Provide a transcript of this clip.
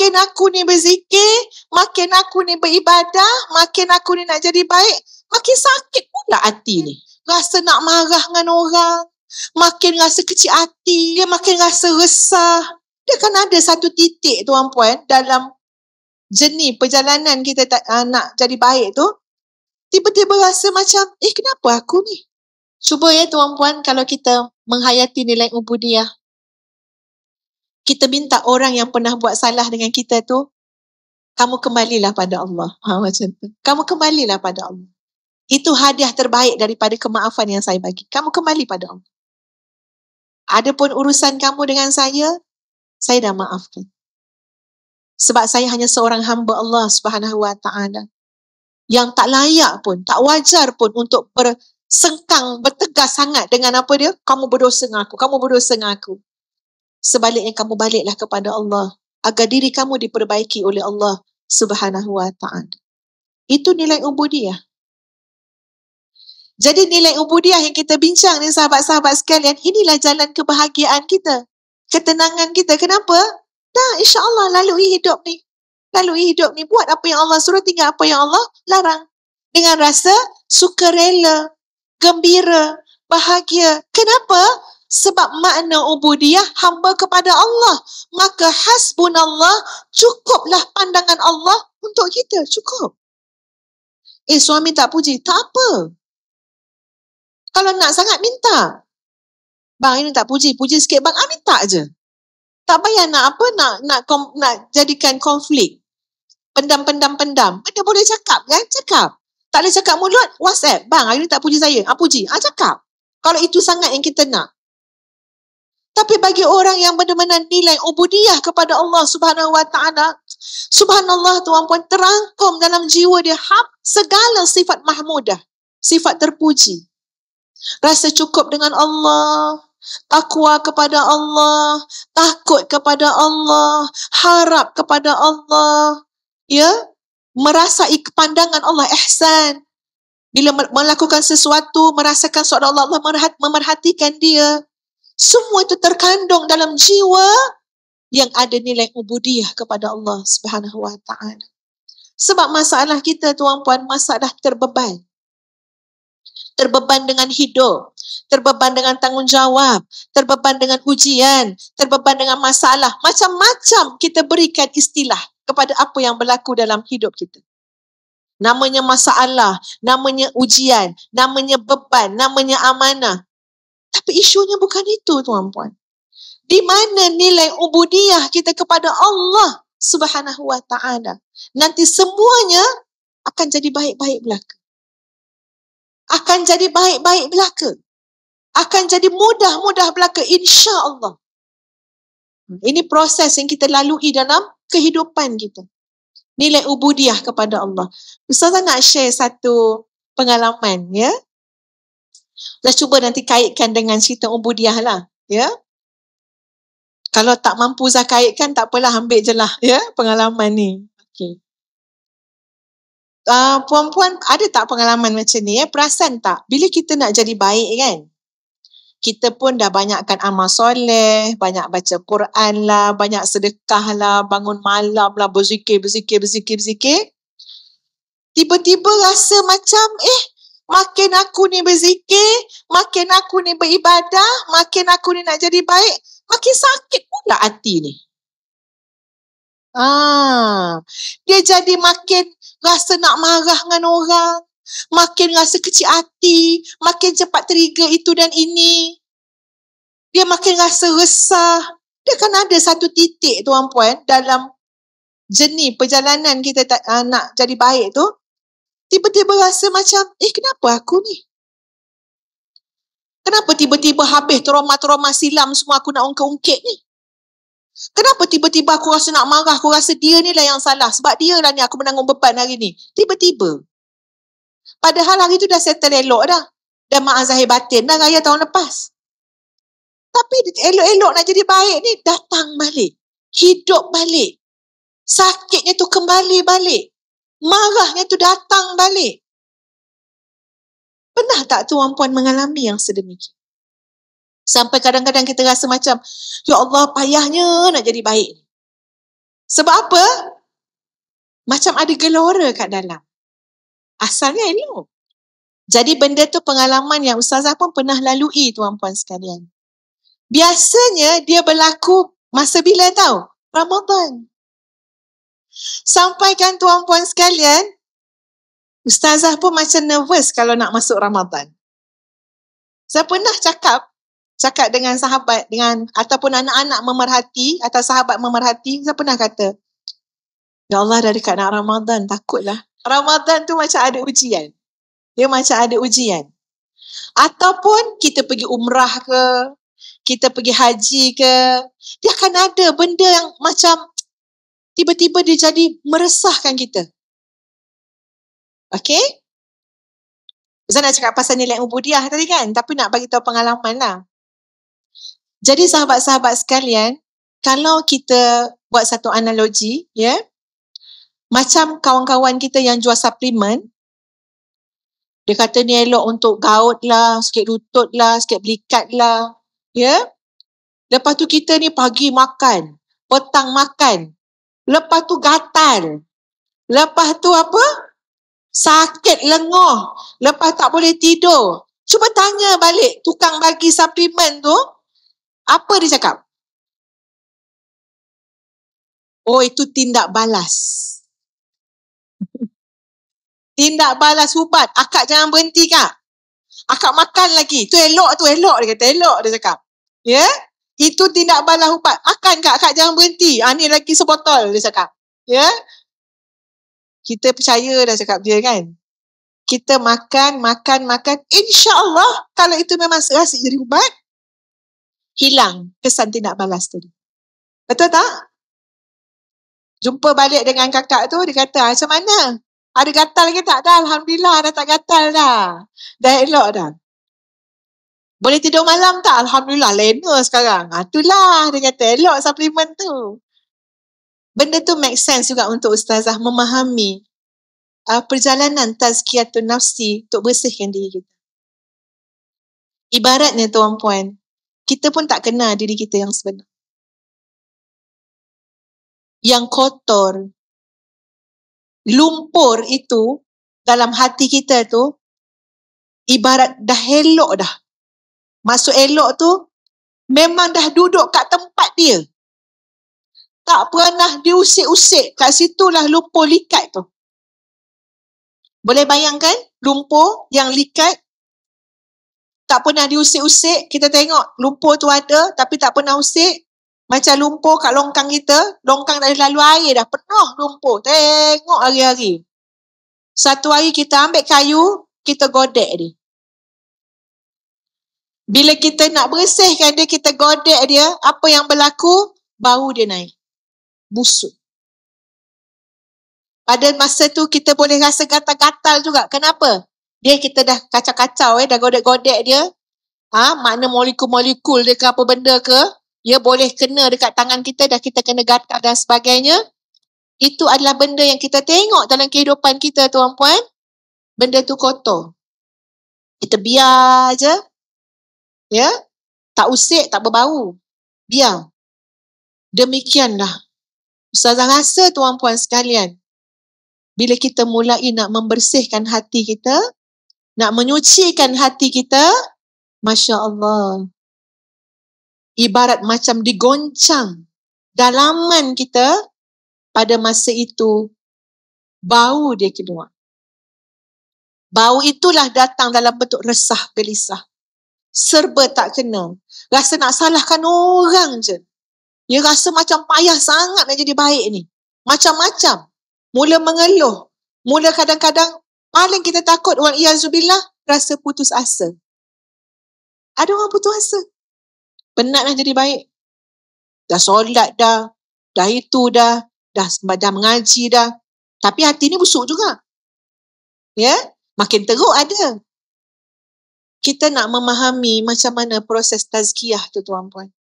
makin aku ni berzikir, makin aku ni beribadah, makin aku ni nak jadi baik, makin sakit pula hati ni. Rasa nak marah dengan orang, makin rasa kecil hati, dia makin rasa resah. Dia kan ada satu titik tuan-puan dalam jernih perjalanan kita nak jadi baik tu, tiba-tiba rasa macam, kenapa aku ni? Cuba ya tuan-puan, kalau kita menghayati nilai ubudiyah, kita minta orang yang pernah buat salah dengan kita tu, kamu kembalilah pada Allah. Macam tu. Kamu kembalilah pada Allah. Itu hadiah terbaik daripada kemaafan yang saya bagi. Kamu kembali pada Allah. Adapun urusan kamu dengan saya dah maafkan. Sebab saya hanya seorang hamba Allah Subhanahu Wa Taala yang tak layak pun, tak wajar pun untuk bersengkang, bertegas sangat dengan apa dia? Kamu berdosa dengan aku, kamu berdosa dengan aku. Sebaliknya kamu baliklah kepada Allah agar diri kamu diperbaiki oleh Allah Subhanahu Wa Taala. Itu nilai ubudiyah. Jadi nilai ubudiyah yang kita bincang ni sahabat-sahabat sekalian, inilah jalan kebahagiaan kita, ketenangan kita. Kenapa? Dah, insya-Allah lalui hidup ni. Lalui hidup ni, buat apa yang Allah suruh, tinggal apa yang Allah larang. Dengan rasa sukarela, gembira, bahagia. Kenapa? Sebab makna ubudiyah hamba kepada Allah. Maka hasbunallah, cukuplah pandangan Allah untuk kita, cukup. Suami tak puji, tak apa. Kalau nak sangat minta. Bang ini tak puji, puji sikit bang, minta je. Tak payah nak apa, nak jadikan konflik. Pendam. Benda boleh cakap kan? Cakap. Tak boleh cakap mulut, WhatsApp. Bang, hari ni tak puji saya. Puji. Cakap. Kalau itu sangat yang kita nak. Tapi bagi orang yang benar-benar nilai ubudiyah kepada Allah Subhanahu Wa Taala, subhanallah tuan-puan, terangkum dalam jiwa dia segala sifat mahmudah, sifat terpuji. Rasa cukup dengan Allah, takwa kepada Allah, takut kepada Allah, harap kepada Allah, ya, merasai kepandangan Allah, ihsan. Bila melakukan sesuatu, merasakan seolah Allah memerhatikan dia. Semua itu terkandung dalam jiwa yang ada nilai ubudiyah kepada Allah Subhanahu Wa Taala. Sebab masalah kita tuan-puan, masalah terbeban. Terbeban dengan hidup, terbeban dengan tanggungjawab, terbeban dengan ujian, terbeban dengan masalah. Macam-macam kita berikan istilah kepada apa yang berlaku dalam hidup kita. Namanya masalah, namanya ujian, namanya beban, namanya amanah. Tapi isunya bukan itu tuan-puan. Di mana nilai ubudiyah kita kepada Allah Subhanahu Wa Taala? Nanti semuanya akan jadi baik-baik belaka. Akan jadi baik-baik belaka. Akan jadi mudah-mudah belaka, insya-Allah. Ini proses yang kita lalui dalam kehidupan kita. Nilai ubudiyah kepada Allah. Ustazah nak share satu pengalaman, ya. Dah cuba nanti kaitkan dengan cerita ubudiyah lah, ya. Kalau tak mampu Zah kaitkan, tak apalah, ambil je lah, ya, pengalaman ni. Okey. Puan-puan, ada tak pengalaman macam ni, ya? Perasan tak? Bila kita nak jadi baik kan, kita pun dah banyakkan amal soleh, banyak baca Quran lah, banyak sedekah lah, bangun malam lah, berzikir. Tiba-tiba rasa macam, makin aku ni berzikir, makin aku ni beribadah, makin aku ni nak jadi baik, makin sakit pula hati ni. Dia jadi makin rasa nak marah dengan orang, makin rasa kecil hati, makin cepat trigger itu dan ini. Dia makin rasa resah. Dia kan ada satu titik tuan-puan dalam jernih perjalanan kita nak jadi baik tu, tiba-tiba rasa macam, kenapa aku ni? Kenapa tiba-tiba habis trauma-trauma silam semua aku nak ungkit-ungkit ni? Kenapa tiba-tiba aku rasa nak marah, aku rasa dia ni lah yang salah, sebab dia lah ni aku menanggung beban hari ni. Tiba-tiba. Padahal hari tu dah settle elok dah. Dah maaf zahir batin dah raya tahun lepas. Tapi elok-elok nak jadi baik ni datang balik. Hidup balik. Sakitnya tu kembali balik. Marahnya tu datang balik. Pernah tak tuan-puan mengalami yang sedemikian? Sampai kadang-kadang kita rasa macam, ya Allah, payahnya nak jadi baik. Sebab apa? Macam ada gelora kat dalam. Asalnya elok. Jadi benda tu pengalaman yang Ustazah pun pernah lalui, tuan-puan sekalian. Biasanya dia berlaku masa bila tahu? Ramadan. Sampaikan tuan-puan sekalian, Ustazah pun macam nervous kalau nak masuk Ramadan. Saya pernah cakap dengan sahabat, ataupun anak-anak memerhati atau sahabat memerhati, saya pernah kata, ya Allah, dah dekat nak Ramadan, takutlah. Ramadan tu macam ada ujian. Dia macam ada ujian. Ataupun kita pergi umrah ke, kita pergi haji ke, dia akan ada benda yang macam tiba-tiba dia jadi meresahkan kita. Okey? Saya nak cakap pasal nilai ubudiah tadi kan, tapi nak bagi tahu pengalaman lah. Jadi sahabat-sahabat sekalian, kalau kita buat satu analogi, ya, macam kawan-kawan kita yang jual suplemen, dia kata ni elok untuk gaut lah, sikit lutut lah, sikit belikat lah, ya. Lepas tu kita ni pagi makan, petang makan, lepas tu gatal, lepas tu apa? Sakit lengoh, lepas tak boleh tidur. Cuba tanya balik tukang bagi suplemen tu, apa dia cakap? Oh, itu tindak balas. Tindak balas ubat. Akak jangan berhenti, Kak. Akak makan lagi. Tu elok, dia kata. Elok, dia cakap. Ya? Itu tindak balas ubat. Makan, Kak. Akak jangan berhenti. Ni lagi sebotol, dia cakap. Ya? Kita percaya dah cakap dia kan. Kita makan. InsyaAllah, kalau itu memang serasi jadi ubat, hilang kesan tindak balas tadi. Betul tak? Jumpa balik dengan kakak tu, dia kata, macam mana? Ada gatal ke tak? Dah, Alhamdulillah, dah tak gatal dah. Dah elok dah. Boleh tidur malam tak? Alhamdulillah, lena sekarang. Itulah, dia kata, elok suplemen tu. Benda tu make sense juga untuk Ustazah memahami perjalanan tazkiyatun nafsi untuk bersihkan diri kita. Ibaratnya tuan-puan, kita pun tak kenal diri kita yang sebenar. Yang kotor, lumpur itu dalam hati kita tu ibarat dah elok dah. Maksud elok tu memang dah duduk kat tempat dia. Tak pernah diusik-usik. Kat situlah lumpur likat tu. Boleh bayangkan lumpur yang likat tak pernah diusik-usik. Kita tengok lumpur tu ada tapi tak pernah usik. Macam lumpur kat longkang kita, longkang dah lalu air dah, penuh lumpur. Tengok hari-hari. Satu hari kita ambil kayu, kita godek dia. Bila kita nak bersihkan dia, kita godek dia, apa yang berlaku? Bau dia naik. Busuk. Pada masa tu kita boleh rasa gatal-gatal juga. Kenapa? Dia kita dah kacau-kacau, dah godek-godek dia. Makna molekul-molekul dia ke apa benda ke, dia boleh kena dekat tangan kita, dah kita kena gatal dan sebagainya. Itu adalah benda yang kita tengok dalam kehidupan kita, tuan-puan. Benda tu kotor. Kita biar je. Ya? Tak usik, tak berbau. Biar. Demikianlah. Ustazah rasa, tuan-puan sekalian, bila kita mulai nak membersihkan hati kita, nak menyucikan hati kita, Masya Allah, ibarat macam digoncang dalaman kita, pada masa itu, bau dia keluar. Bau itulah datang dalam bentuk resah, gelisah. Serba tak kena. Rasa nak salahkan orang je. Dia rasa macam payah sangat nak jadi baik ni. Macam-macam. Mula mengeluh. Mula kadang-kadang, paling kita takut, wal-iyazubillah, rasa putus asa. Ada orang putus asa. Penat nak jadi baik. Dah solat dah itu dah mengaji dah. Tapi hati ni busuk juga. Ya? Makin teruk ada. Kita nak memahami macam mana proses tazkiyah tu, tuan-puan.